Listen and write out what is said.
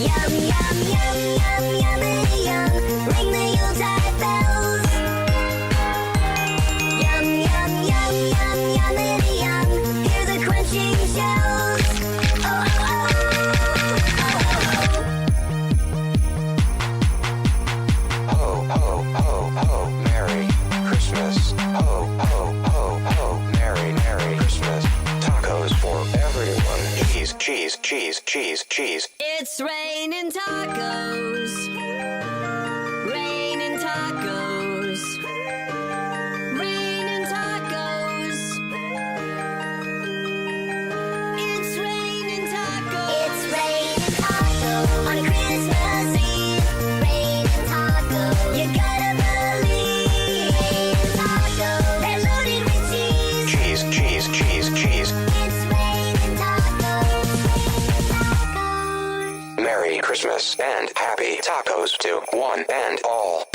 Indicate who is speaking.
Speaker 1: Yum, yum, yum, yum, yummity yum. Ring the Yuletide bells. Yum, yum, yum, yum, yummity yum. Hear the crunching shells. Oh, oh, oh, oh, oh.
Speaker 2: Ho, ho, ho, ho, Merry Christmas. Ho, ho, ho, ho, Merry, Merry Christmas. Tacos for everyone. Cheese, cheese, cheese, cheese, cheese.
Speaker 1: It's raining tacos. Raining tacos. Raining tacos. It's raining tacos. It's raining tacos on Christmas Eve. Raining tacos. You gotta believe. Raining tacos. They're loaded with cheese.
Speaker 2: Cheese, cheese, cheese, cheese.
Speaker 1: It's raining tacos. Raining tacos.
Speaker 2: Merry Christmas and happy tacos to one and all.